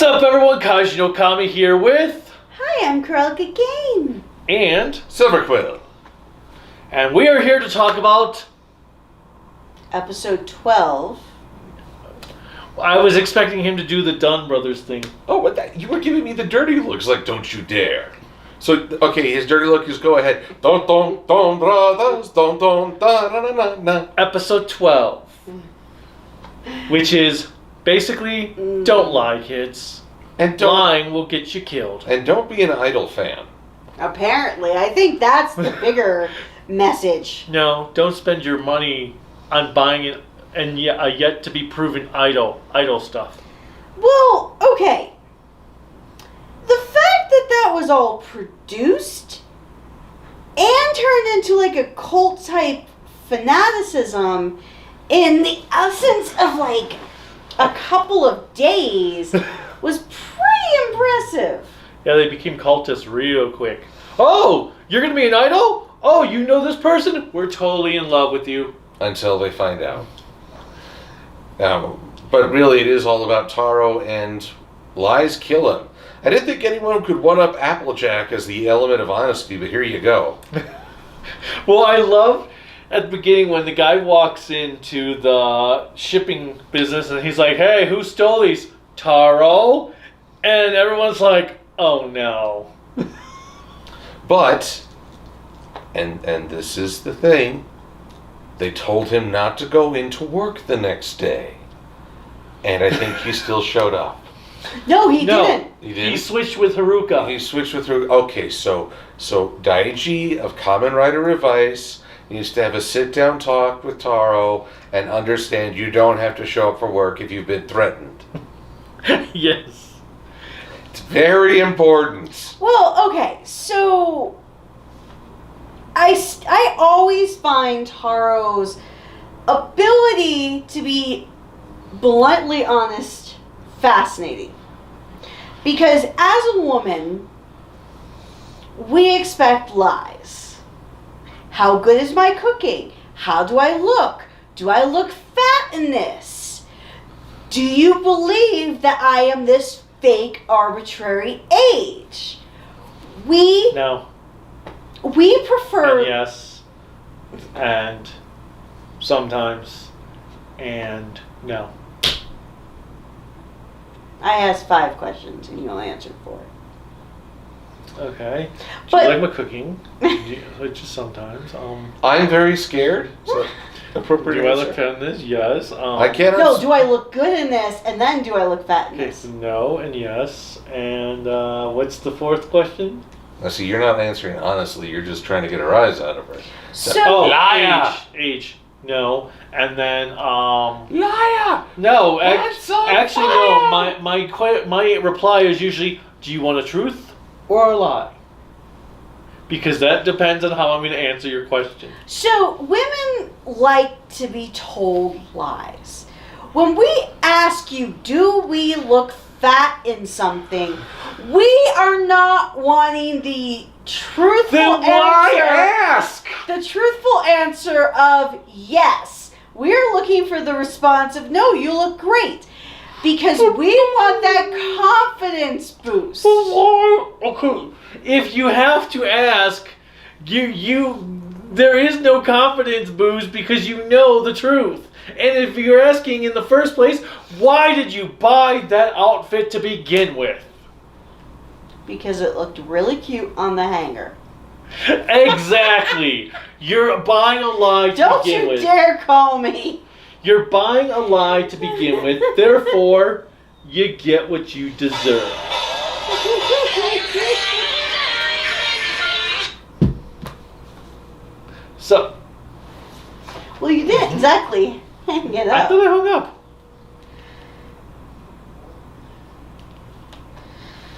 What's up, everyone? Kaiju no Kami here with... Hi, I'm Cruellica Kain. And... Silver Quill. And we are here to talk about... Episode 12. I was expecting him to do the Donbrothers thing. Oh, what that? You were giving me the dirty looks like, don't you dare. So, okay, his dirty look is go ahead. Don, brothers, don, da, na, na, na. Episode 12. Which is basically, don't lie, kids. And lying will get you killed. And don't be an Idol fan. Apparently, I think that's the bigger message. No, don't spend your money on buying a yet to be proven idol stuff. Well, okay. The fact that was all produced and turned into like a cult type fanaticism in the essence of like a couple of days was pretty impressive. Yeah, they became cultists real quick. Oh, you're going to be an idol? Oh, you know this person? We're totally in love with you. Until they find out. But really, it is all about Tarou and lies kill him. I didn't think anyone could one-up Applejack as the element of honesty, but here you go. Well, I love at the beginning when the guy walks into the shipping business and he's like, hey, who stole these? Tarou? And everyone's like, oh no. But, and this is the thing, they told him not to go into work the next day. And I think he still showed up. No, he didn't. He didn't? He switched with Haruka. He switched with Haruka. Okay, so Daiji of Kamen Rider Revice needs to have a sit-down talk with Tarou and understand you don't have to show up for work if you've been threatened. Yes. It's very important. Well, okay, so I always find Tarou's ability to be bluntly honest fascinating. Because as a woman, we expect lies. How good is my cooking? How do I look? Do I look fat in this? Do you believe that I am this fake arbitrary age? No. We prefer... And yes. And sometimes. And no. I asked 5 questions and you only answered 4. Okay. Do But- you like my cooking? Just sometimes. I'm very scared. So, appropriate Do I answer. look fat in this? Yes. I can't. No, do I look good in this? And then do I look fat in Okay, this? so no and yes. And what's the 4th question? Now, see, you're not answering honestly. You're just trying to get a rise out of her. So, Liar! Age. No. And then, Liar! no. That's on Actually, fire! no. My reply is usually, do you want a truth or a lie? Because that depends on how I'm going to answer your question. So women like to be told lies. When we ask you, do we look fat in something, we are not wanting the truthful Then why answer. ask? The truthful answer of yes. We're looking for the response of no, you look great. Because we want that confidence boost. Okay. If you have to ask, there is no confidence boost because you know the truth. And if you're asking in the first place, why did you buy that outfit to begin with? Because it looked really cute on the hanger. Exactly. You're buying a lie to Don't begin you with. dare call me. You're buying a lie to begin with. Therefore, you get what you deserve. So, Well, you did exactly. Get I up. thought I hung up.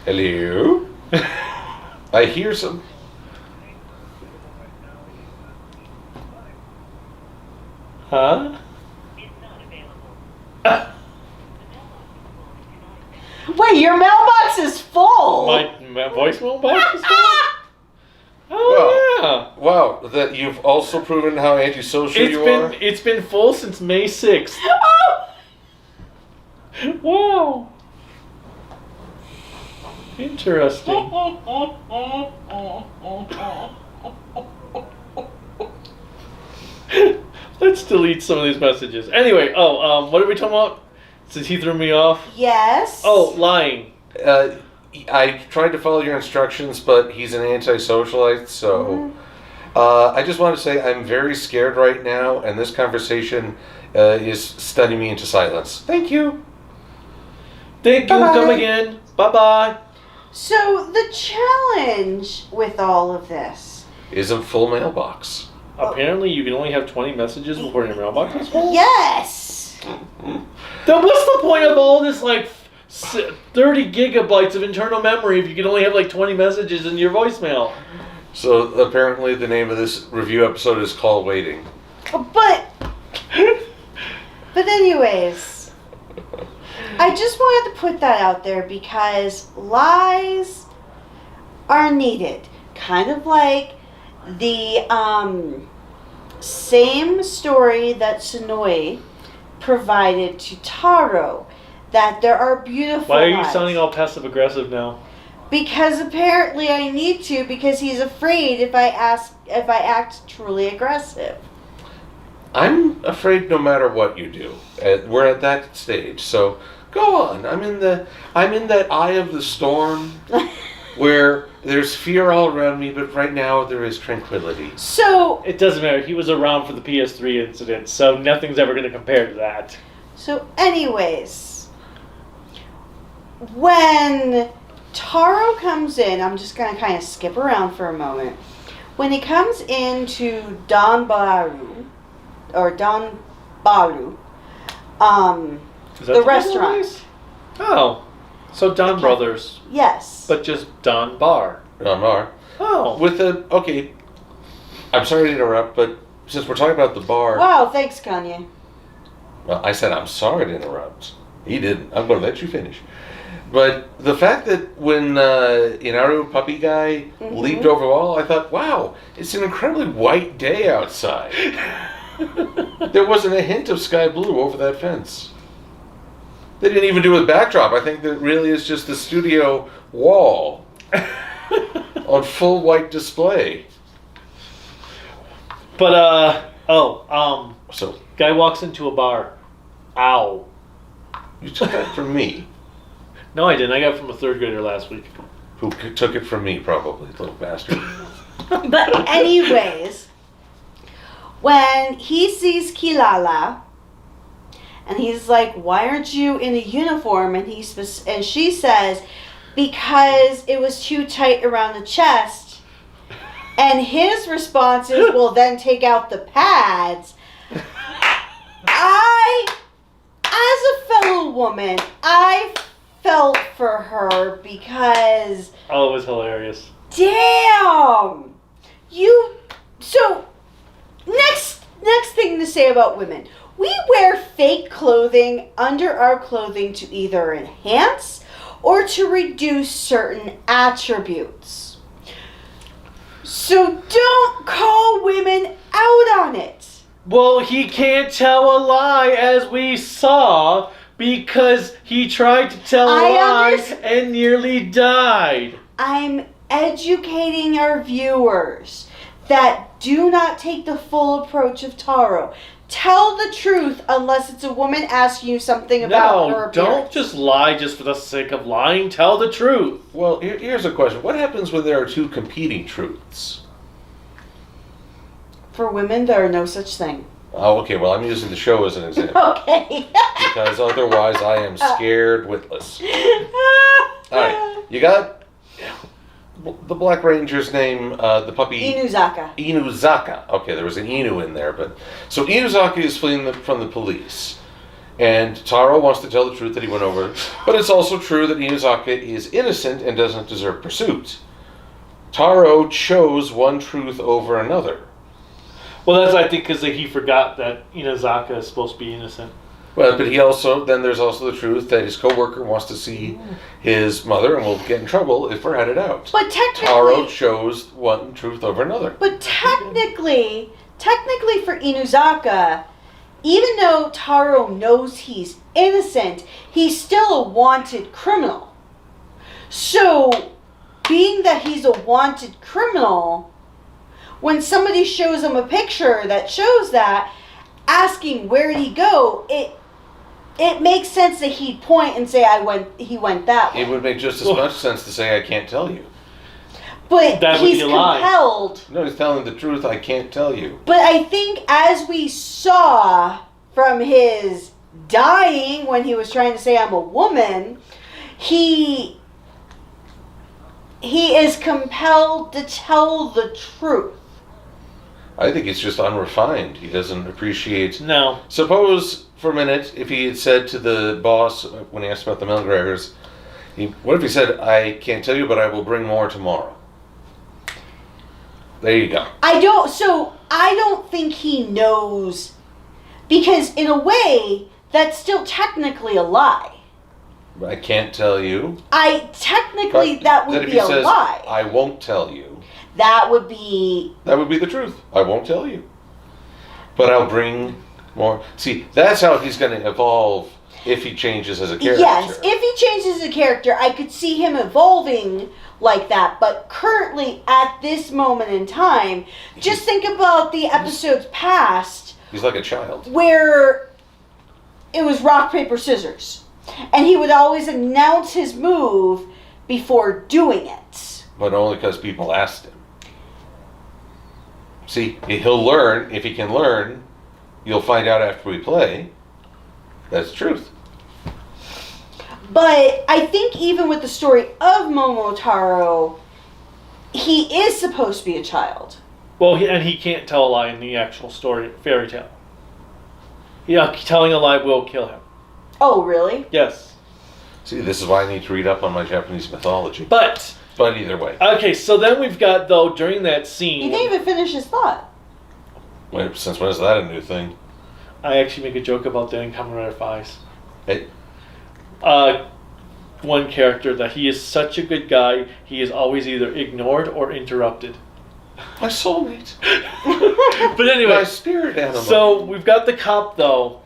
Hello? I hear some. Huh? Wait, your mailbox is full. My voicemail box is full? Oh, yeah. Wow, that you've also proven how antisocial you are. It's been full since May 6th. Oh! Wow. Interesting. Let's delete some of these messages. Anyway, what are we talking about? Since he threw me off? Yes. Oh, lying. I tried to follow your instructions, but he's an anti-socialite, so... I just want to say I'm very scared right now, and this conversation is stunning me into silence. Thank you. Thank you. Bye-bye. Come again. Bye-bye. So, the challenge with all of this... Is a full mailbox. Apparently, you can only have 20 messages before your mailbox is full? Yes! Then what's the point of all this, 30 gigabytes of internal memory if you can only have, 20 messages in your voicemail? So, apparently the name of this review episode is called Waiting. But anyways, I just wanted to put that out there because lies are needed. Kind of like the same story that Tsunoi provided to Tarou, that there are beautiful Why are you lies. sounding all passive-aggressive now? Because apparently I need to, because he's afraid if I act truly aggressive. I'm afraid no matter what you do. We're at that stage, so go on. I'm in that eye of the storm where there's fear all around me, but right now there is tranquility. So It doesn't matter. He was around for the PS3 incident, so nothing's ever going to compare to that. So anyways, when Tarou comes in, I'm just going to kind of skip around for a moment. When he comes into Donbrothers, Is that the name of restaurant. place? Oh. So Donbrothers. Yes. But just Don Bar. Bar. Oh. Okay, I'm sorry to interrupt, but since we're talking about the bar... Wow, thanks, Kanye. Well, I said I'm sorry to interrupt. He didn't. I'm going to let you finish. But the fact that when Inaru puppy guy leaped over the wall, I thought, wow, it's an incredibly white day outside. There wasn't a hint of sky blue over that fence. They didn't even do a backdrop. I think that really is just the studio wall on full white display. But, So, guy walks into a bar. Ow. you took that from me. No, I didn't. I got it from a third grader last week. Who took it from me, probably, little bastard. But anyways, when he sees Kilala, and he's like, "Why aren't you in a uniform?" And she says, "Because it was too tight around the chest." And his response is, "Well, then take out the pads." As a fellow woman, I felt for her because... Oh, it was hilarious. Damn! So, next thing to say about women. We wear fake clothing under our clothing to either enhance or to reduce certain attributes. So don't call women out on it. Well, he can't tell a lie, as we saw, because he tried to tell a lie and nearly died. I'm educating our viewers that do not take the full approach of Tarou. Tell the truth unless it's a woman asking you something about her appearance. Don't just lie just for the sake of lying. Tell the truth. Well, here's a question. What happens when there are two competing truths? For women, there are no such thing. Oh, okay. Well, I'm using the show as an example. Okay. Because otherwise I am scared witless. All right. You got the Black Ranger's name, the puppy... Inuzaka. Inuzaka. Okay, there was an Inu in there. So Inuzaka is fleeing from the police. And Tarou wants to tell the truth that he went over. But it's also true that Inuzaka is innocent and doesn't deserve pursuit. Tarou chose one truth over another. Well, that's, I think, because he forgot that Inazaka is supposed to be innocent. Well, but then there's also the truth that his coworker wants to see his mother and will get in trouble if we're headed out. But technically... Tarou chose one truth over another. But technically for Inuzaka, even though Tarou knows he's innocent, he's still a wanted criminal. So, being that he's a wanted criminal, when somebody shows him a picture that shows that, asking where did he go, it makes sense that he'd point and say he went that way. It would make just as much sense to say I can't tell you. But That would he's be a lie. compelled. No, he's telling the truth. I can't tell you. But I think as we saw from his dying when he was trying to say I'm a woman, he is compelled to tell the truth. I think it's just unrefined. He doesn't appreciate. No. Suppose for a minute, if he had said to the boss when he asked about the McGregors, what if he said, "I can't tell you, but I will bring more tomorrow"? There you go. I don't think he knows, because in a way that's still technically a lie. I can't tell you. Technically But that would then if be he a says, lie. I won't tell you. That would be The truth. I won't tell you. But I'll bring more. See, that's how he's going to evolve if he changes as a character. Yes, if he changes the character, I could see him evolving like that. But currently, at this moment in time, just think about the episodes past He's like a child. where it was rock, paper, scissors. And he would always announce his move before doing it. But only because people asked him. See, he'll learn. If he can learn, you'll find out after we play. That's truth. But I think even with the story of Mamotarou, he is supposed to be a child. Well, he can't tell a lie in the actual story fairy tale. Yeah, telling a lie will kill him. Oh, really? Yes. See, this is why I need to read up on my Japanese mythology. But either way. okay, so then we've got, though, during that scene... He didn't even finish his thought. Wait, since when is that a new thing? I actually make a joke about that in Kamen Rider Revice. Hey, One character, that he is such a good guy, he is always either ignored or interrupted. my soulmate. But anyway... My spirit animal. So, we've got the cop, though,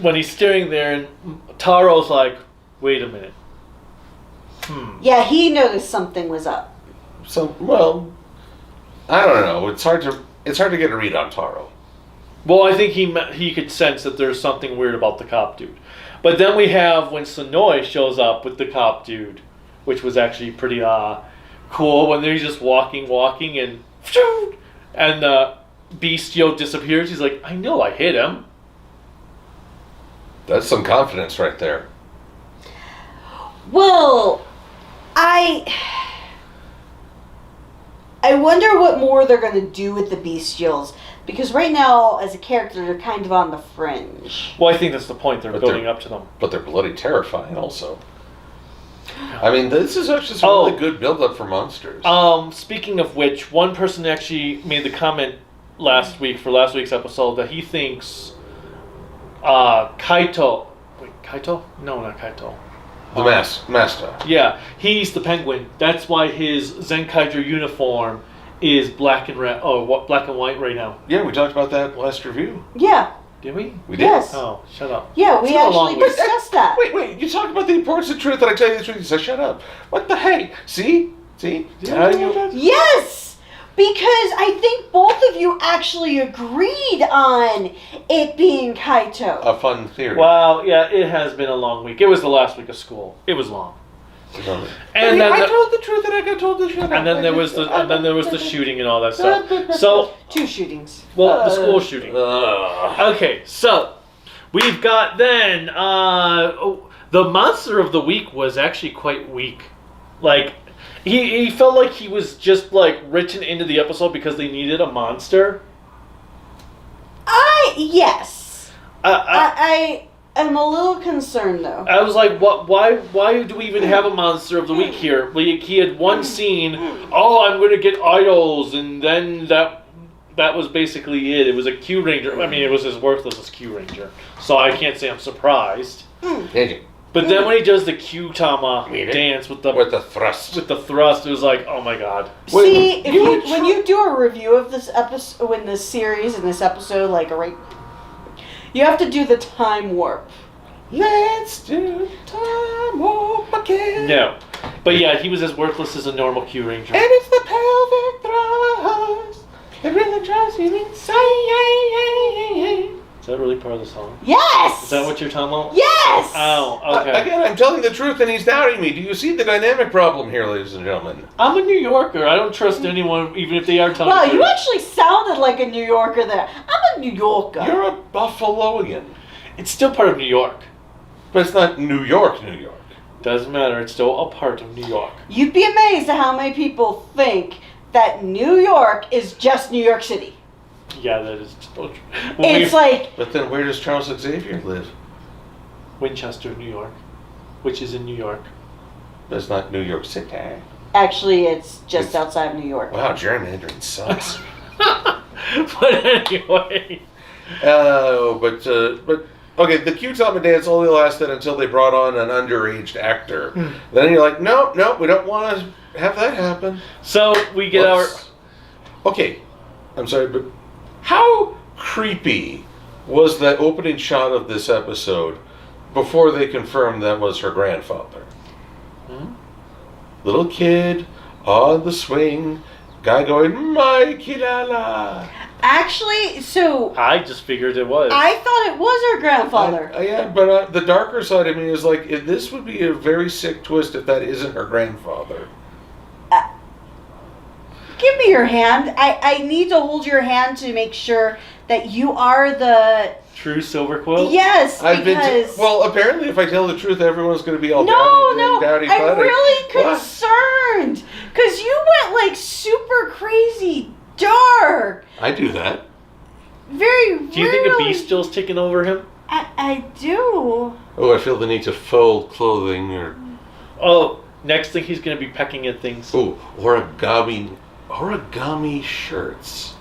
when he's staring there, and Taro's like, wait a minute. Yeah, he noticed something was up. So, well, I don't know. It's hard to get a read on Tarou. Well, I think he could sense that there's something weird about the cop dude. But then we have when Sonoy shows up with the cop dude, which was actually pretty cool, when they're just walking, and Beastio disappears. He's like, I know I hit him. That's some confidence right there. Well, I wonder what more they're going to do with the Bestials. Because right now, as a character, they're kind of on the fringe. Well, I think that's the point. They're building up to them. But they're bloody terrifying also. I mean, this is actually some really good build-up for monsters. Speaking of which, one person actually made the comment last week, for last week's episode, that he thinks Kaito... Wait, Kaito? No, not Kaito. The master. Yeah, he's the penguin. That's why his Zenkaiger uniform is black and red, black and white right now. Yeah, we talked about that last review. Yeah. Did we? We did. Yes. Oh, shut up. Yeah, we actually discussed that. Wait, you talk about the importance of truth, and I tell you the truth, you say, shut up. What the heck? See? Yes! Because I think both of you actually agreed on it being Kaito. A fun theory. Well, yeah, it has been a long week. It was the last week of school. It was long. And then I told the truth and I got told to shut up. And then there was the shooting and all that stuff. So 2 shootings. Well, the school shooting. Okay, so we've got then the monster of the week was actually quite weak. Like he felt like he was just like written into the episode because they needed a monster. Yes. I'm a little concerned though. I was like, what? Why do we even have a monster of the week here? Like, he had one scene. Oh, I'm going to get idols, and then that was basically it. It was a Q Ranger. I mean, it was as worthless as Q Ranger, so I can't say I'm surprised. But then when he does the Q-Tama dance with the thrust, it was like, oh my god. See, when you do a review of this episode, when this series and this episode, like you have to do the time warp. Let's do time warp again. No. But yeah, he was as worthless as a normal Q Ranger. And it's the pelvic thrust. It really drives you insane. Is that really part of the song? Yes! Is that what you're talking about? Yes! Oh, okay. Again, I'm telling the truth and he's doubting me. Do you see the dynamic problem here, ladies and gentlemen? I'm a New Yorker. I don't trust anyone, even if they are telling Wow, the you truth. actually sounded like a New Yorker there. I'm a New Yorker. You're a Buffaloian. It's still part of New York. But it's not New York, New York. Doesn't matter. It's still a part of New York. You'd be amazed at how many people think that New York is just New York City. Yeah, that is still true. It's like... But then where does Charles Xavier live? Winchester, New York, which is in New York. That's not New York City. Actually, it's just outside of New York. Wow, gerrymandering sucks. But anyway. But okay, the Q-Tama dance only lasted until they brought on an underage actor. Then you're like, no, we don't want to have that happen. So we get Okay, I'm sorry, but how creepy was that opening shot of this episode before they confirmed that was her grandfather? Little kid on the swing, guy going, my Kilala. Actually, so... I just figured it was. I thought it was her grandfather. Yeah, but the darker side of me is like, this would be a very sick twist if that isn't her grandfather. Give me your hand. I need to hold your hand to make sure that you are the... True Silver Quill? Yes, because... Well, apparently if I tell the truth, everyone's going to be all No, dowdy I'm really What? concerned. Because you went like super crazy dark. I do that. Very Do you think a bestial's taking over him? I do. Oh, I feel the need to fold clothing or... Oh, next thing he's going to be pecking at things. Oh, origami shirts.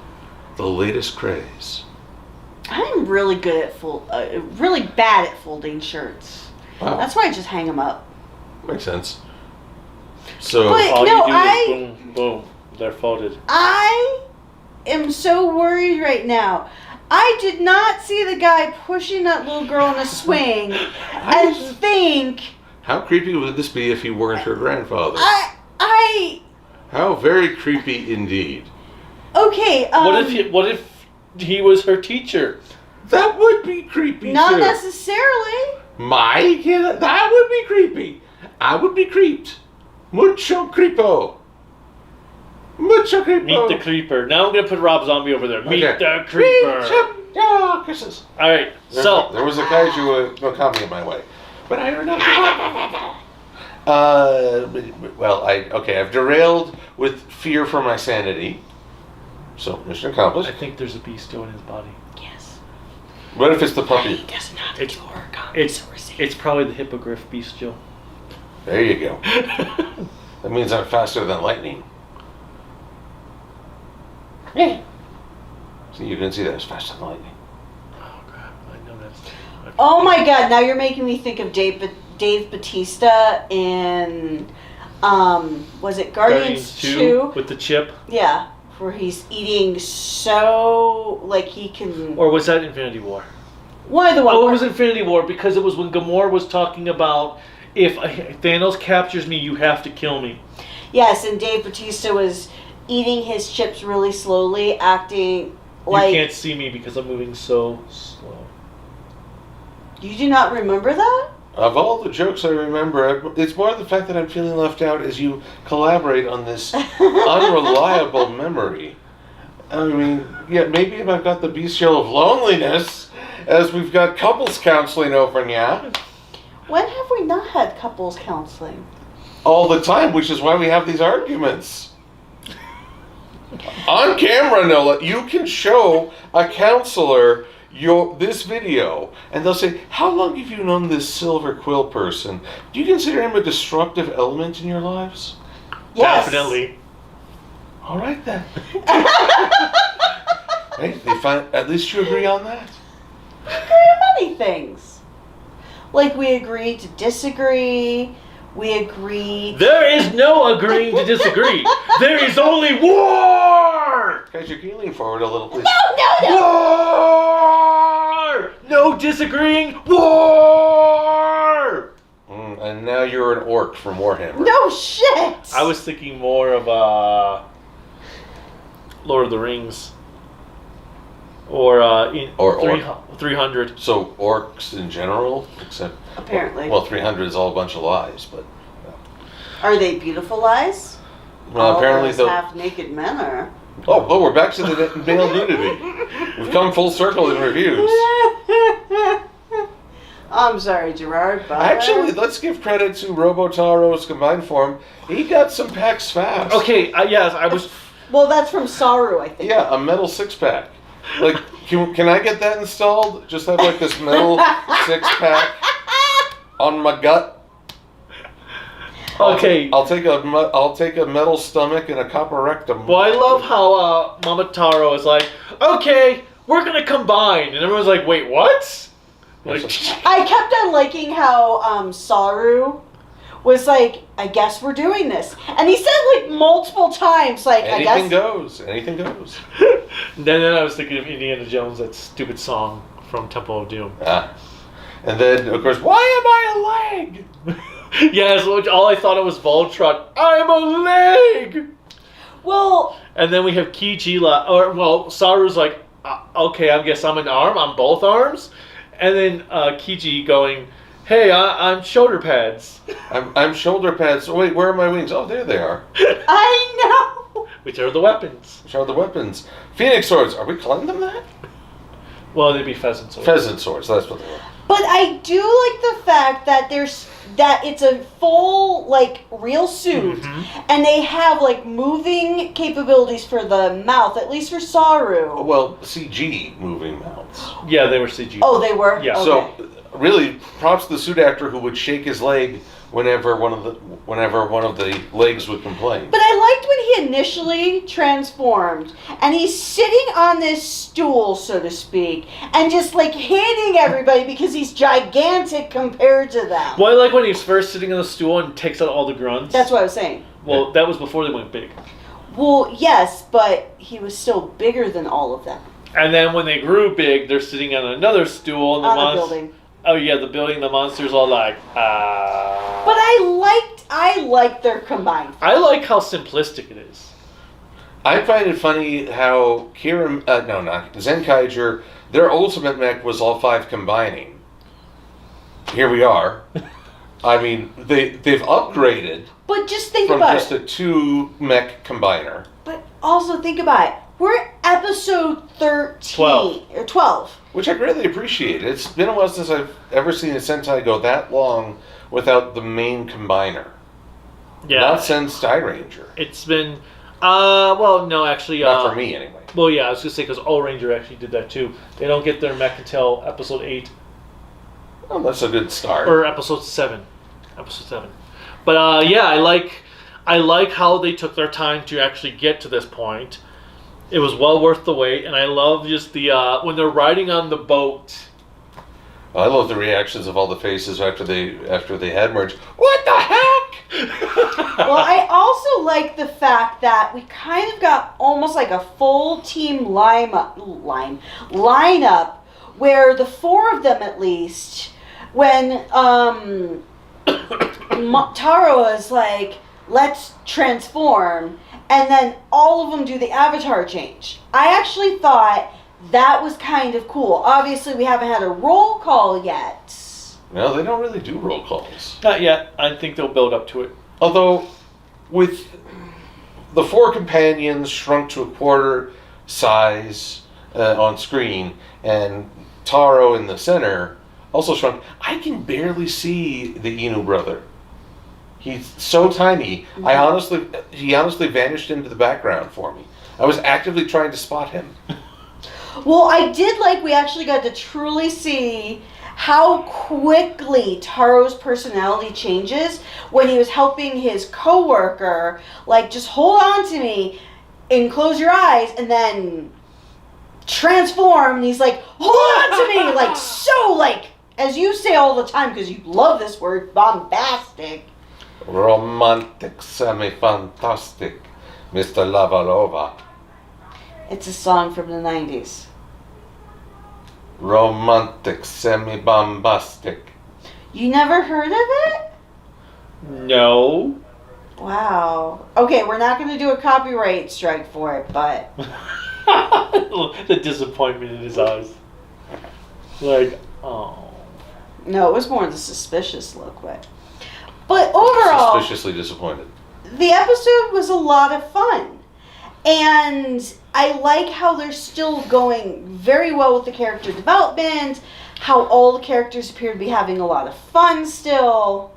The latest craze. I'm really good at really bad at folding shirts. Wow. That's why I just hang them up. Makes sense. So... But All no, you do is boom, boom. They're folded. I am so worried right now. I did not see the guy pushing that little girl in a swing and think... How creepy would this be if he weren't her grandfather? How very creepy indeed. Okay, What if he was her teacher? That would be creepy not too. necessarily. That would be creepy. I would be creeped. Mucho creepo. Mucho creepo. Meet the creeper. Now I'm going to put Rob Zombie over there. Meet Okay. the creeper. Kisses. Alright, so... There was a kaiju coming in my way. But I don't know. I've derailed with fear for my sanity. So, mission accomplished. I think there's a bestial in his body. Yes. What if it's the puppy? He doesn't have the origami. It's probably the hippogriff bestial. There you go. That means I'm faster than lightning. Yeah. See, you didn't see that. It's faster than lightning. Oh, crap. I know that's... Oh my god, now you're making me think of Dave Bautista in, was it Guardians 2? With the chip? Yeah, where he's eating so, like he can... Or was that Infinity War? One of the ones. Oh, it was Infinity War because it was when Gamora was talking about if Thanos captures me, you have to kill me. Yes, and Dave Bautista was eating his chips really slowly, acting like... You can't see me because I'm moving so slow. You do not remember that? Of all the jokes I remember, it's more the fact that I'm feeling left out as you collaborate on this unreliable memory. I mean, yeah, maybe if I've got the bestial of loneliness, as we've got couples counseling over now. When have we not had couples counseling? All the time, which is why we have these arguments. On camera, Nola, you can show a counselor this video, and they'll say, how long have you known this Silver Quill person? Do you consider him a destructive element in your lives? Yes. Definitely. All right, then. Hey, at least you agree on that. We agree on many things. Like we agreed to disagree. We agreed... There is no agreeing to disagree. There is only war! Guys, you can lean forward a little, please. No! War! No disagreeing. War! I and now you're an orc from Warhammer. No shit! I was thinking more of Lord of the Rings. Or 300. So orcs in general, except Apparently. Well, 300 is all a bunch of lies, but Are they beautiful lies? well, apparently those half-naked men are. Oh, we're back to the male nudity. We've come full circle in reviews. I'm sorry, Gerard, but... Actually, let's give credit to Robotaro's combined form. He got some packs fast. Okay, yes, I was... Well, that's from Saru, I think. Yeah, a metal six-pack. Like, can I get that installed? Just have like this metal six-pack on my gut. Okay. I'll take a metal stomach and a copper rectum. Well, I love how Mamotarou is like, okay, we're gonna combine, and everyone's like, wait, what? Like, I kept on liking how Saru was like, I guess we're doing this. And he said like multiple times, like, anything I guess... goes. Anything goes. then I was thinking of Indiana Jones, that stupid song from Temple of Doom. Ah. And then, of course, why am I a leg? Yes, which all I thought it was Voltron. I'm a leg! Well... And then we have Kiji, Saru's like, okay, I guess I'm an arm, I'm both arms. And then Kiji going, hey, I'm shoulder pads. I'm shoulder pads. Oh, wait, where are my wings? Oh, there they are. I know! Which are the weapons. Which are the weapons. Phoenix swords. Are we calling them that? Well, they'd be pheasant swords. Pheasant swords, that's what they were. But I do like the fact that it's a full, like, real suit, and they have, like, moving capabilities for the mouth, at least for Saru. Well, CG moving mouths. Yeah, they were CG. Oh, they were? Yeah. Okay. So, really, props to the suit actor who would shake his leg whenever one of the legs would complain. But I liked when he initially transformed, and he's sitting on this stool, so to speak, and just, like, hitting everybody because he's gigantic compared to them. Well, I like when he's first sitting on the stool and takes out all the grunts. That's what I was saying. Well, that was before they went big. Well, yes, but he was still bigger than all of them. And then when they grew big, they're sitting on another stool. And On the building. Oh, yeah, the building, the monster's all like, But I liked their combined. I like how simplistic it is. I find it funny how Zenkaiger, their ultimate mech was all five combining. Here we are. I mean, they've upgraded But just think from about just it. a 2 mech combiner. But also think about it. We're at episode 13. 12. Or 12. Which I greatly appreciate. It's been a while since I've ever seen a Sentai go that long without the main combiner. Yeah. Not since Sky Ranger. It's been, well, no, actually. Not for me, anyway. Well, yeah, I was going to say, because All Ranger actually did that too. They don't get their mech until episode 8. Well, that's a good start. Or episode 7. Episode 7. But, yeah, I like how they took their time to actually get to this point. It was well worth the wait, and I love just the when they're riding on the boat. I love the reactions of all the faces after they had merged. What the heck? Well, I also like the fact that we kind of got almost like a full team lineup where the 4 of them at least, when Taro is like, let's transform, and then all of them do the avatar change. I actually thought that was kind of cool. Obviously, we haven't had a roll call yet. No, they don't really do roll calls. Not yet. I think they'll build up to it. Although, with the 4 companions shrunk to a quarter size on screen, and Taro in the center also shrunk, I can barely see the Inu brother. He's so tiny. He honestly vanished into the background for me. I was actively trying to spot him. Well, I did like we actually got to truly see how quickly Taro's personality changes when he was helping his coworker, like, just hold on to me and close your eyes, and then transform, and he's like, hold on to me, like, so, like, as you say all the time, because you love this word, bombastic. Romantic, semi-fantastic, Mr. Lavalova. It's a song from the 90s. Romantic, semi-bombastic. You never heard of it? No. Wow. Okay, we're not going to do a copyright strike for it, but... The disappointment in his eyes. Like, oh. No, it was more the suspicious look, but... But overall... Suspiciously disappointed. The episode was a lot of fun. And I like how they're still going very well with the character development, how all the characters appear to be having a lot of fun still.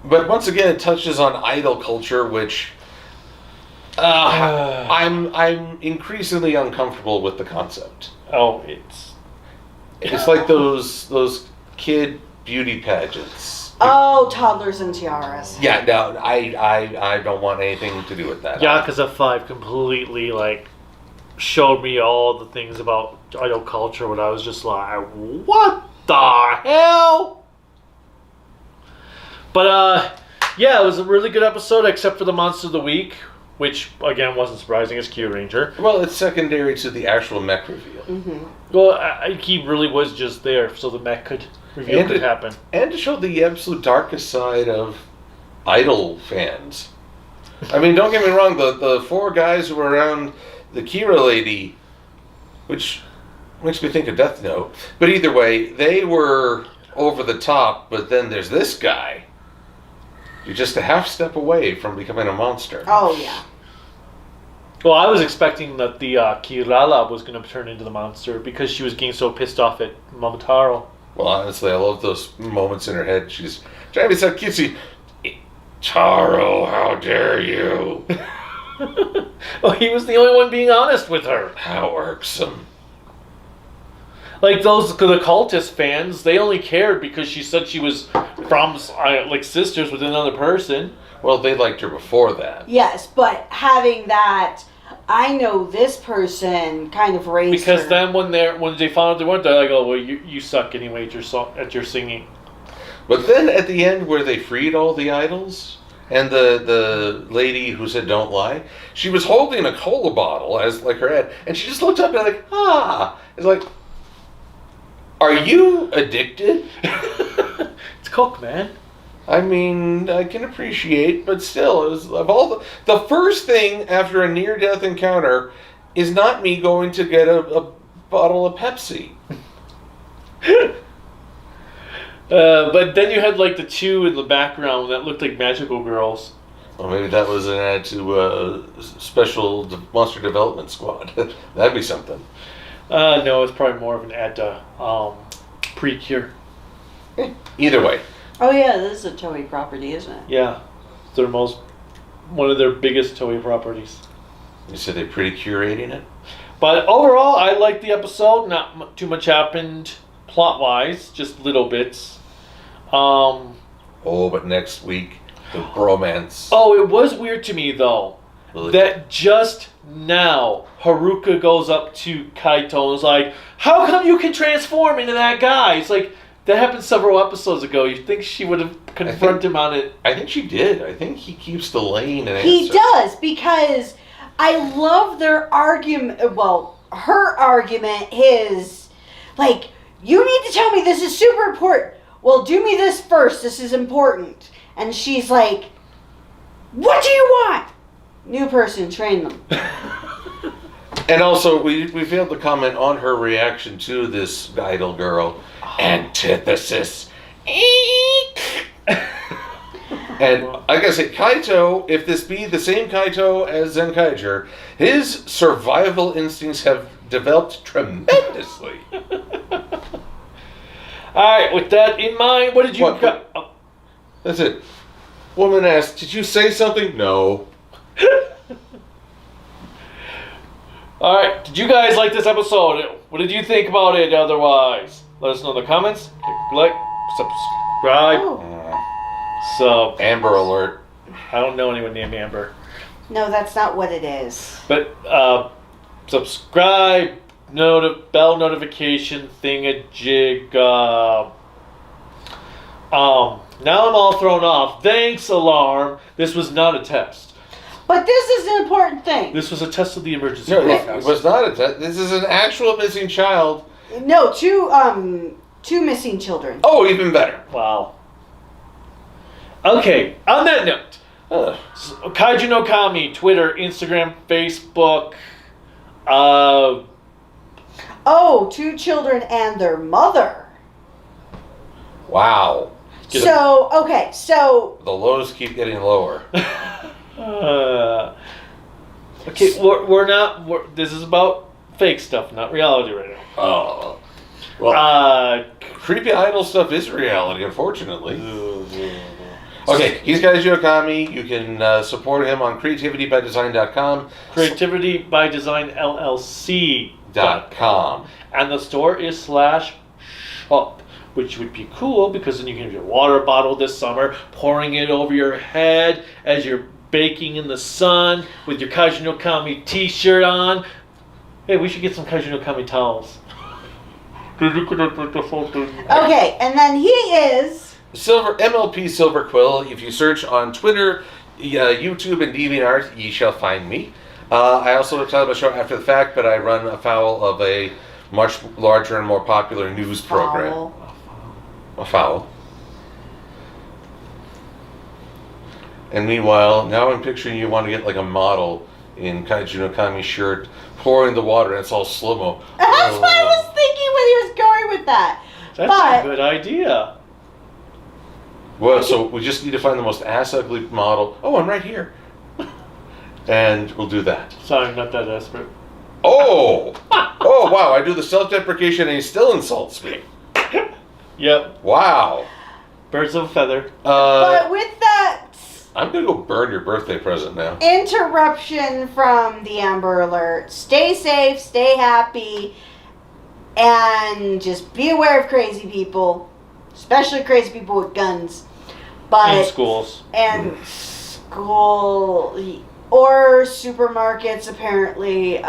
But once again, it touches on idol culture, which I'm increasingly uncomfortable with the concept. Oh, It's like those kid beauty pageants. Oh, toddlers and tiaras. Yeah, no, I don't want anything to do with that. Yakuza 5 completely, like, showed me all the things about idol culture when I was just like, what the hell? But, yeah, it was a really good episode, except for the Monster of the Week, which, again, wasn't surprising as Q Ranger. Well, it's secondary to the actual mech reveal. Mm-hmm. Well, he really was just there, so the mech reveal could happen. And to show the absolute darkest side of idol fans. I mean, don't get me wrong, the four guys who were around the Kira lady, which makes me think of Death Note, but either way, they were over the top, but then there's this guy. You're just a half step away from becoming a monster. Oh, yeah. Well, I was expecting that the Kirala was going to turn into the monster because she was getting so pissed off at Mamotarou. Well, honestly, I love those moments in her head. She's trying to be so cutesy. Tarou, how dare you? Well, he was the only one being honest with her. How irksome. Like the cultist fans, they only cared because she said she was from like sisters with another person. Well, they liked her before that. Yes, but having that, I know this person kind of raised because her. then when they found out they weren't, they're like, oh well, you suck anyway at your singing. But then at the end, where they freed all the idols, and the lady who said don't lie, she was holding a cola bottle as like her head, and she just looked up and like, ah, it's like, are you addicted? It's Coke, man. I mean, I can appreciate, but still, it was of all the first thing after a near-death encounter is not me going to get a bottle of Pepsi. But then you had like the two in the background that looked like magical girls. Well, maybe that was an ad to Special Monster Development Squad. That'd be something. No, it's probably more of an ad to Precure. Either way. Oh yeah, this is a Toei property, isn't it? Yeah, it's one of their biggest Toei properties. You said they're pretty curating it? But overall, I liked the episode. Not too much happened plot-wise, just little bits. Oh, but next week, the bromance. Oh, it was weird to me, though, that just now Haruka goes up to Kaito and is like, how come you can transform into that guy? It's like, that happened several episodes ago. You think she would have confronted him on it? I think she did. I think he keeps delaying an answer. He does, because I love their argument. Well, her argument is, like, you need to tell me this is super important. Well, do me this first. This is important. And she's like, what do you want? New person, train them. And also, we failed to comment on her reaction to this idol girl. Antithesis. And like I said, Kaito, if this be the same Kaito as Zenkaiger, his survival instincts have developed tremendously. Alright, with that in mind, what did you... Oh. That's it. Woman asked, did you say something? No. Alright, did you guys like this episode? What did you think about it otherwise? Let us know in the comments. Click like, subscribe. Oh. Amber alert. I don't know anyone named Amber. No, that's not what it is. But subscribe, bell notification thingamajig. Now I'm all thrown off. Thanks, alarm. This was not a test. But this is an important thing. This was a test of the emergency. No, it was not a test. This is an actual missing child. No, two missing children. Oh, even better. Wow. Okay, on that note, Kaiju no Kami, Twitter, Instagram, Facebook. Oh, 2 children and their mother. Wow. So, okay, so... The lows keep getting lower. Okay, we're not... this is about fake stuff, not reality right now. Oh. Well, creepy idol stuff is reality, unfortunately. Okay, he's Kaiju Okami. You can support him on creativitybydesign.com. creativitybydesignllc.com. And the store is /shop, which would be cool because then you can have your water bottle this summer, pouring it over your head as you're baking in the sun with your Kaiju no Kami t-shirt on. Hey, we should get some Kaiju no Kami towels. Okay, and then he is... MLP Silver Quill. If you search on Twitter, YouTube, and DeviantArt, ye shall find me. I also tell about a show after the fact, but I run afoul of a much larger and more popular news program. Afoul. And meanwhile, now I'm picturing you want to get like a model in Kaiju no Kami shirt, pouring the water, and it's all slow-mo. That's what I was thinking when he was going with that. That's a good idea. Well, so we just need to find the most ass-ugly model. Oh, I'm right here. And we'll do that. Sorry, I'm not that desperate. Oh! Oh, wow, I do the self-deprecation and he still insults me. Yep. Wow. Birds of a feather. But with that... I'm going to go burn your birthday present now. Interruption from the Amber Alert. Stay safe, stay happy, and just be aware of crazy people. Especially crazy people with guns. But And schools. And school or supermarkets, apparently.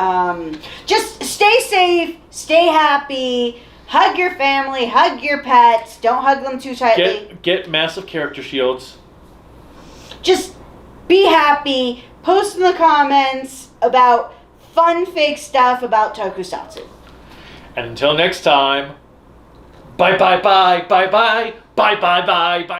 Just stay safe, stay happy, hug your family, hug your pets. Don't hug them too tightly. Get massive character shields. Just be happy. Post in the comments about fun fake stuff about Tokusatsu. And until next time, bye bye bye bye bye bye bye bye bye bye.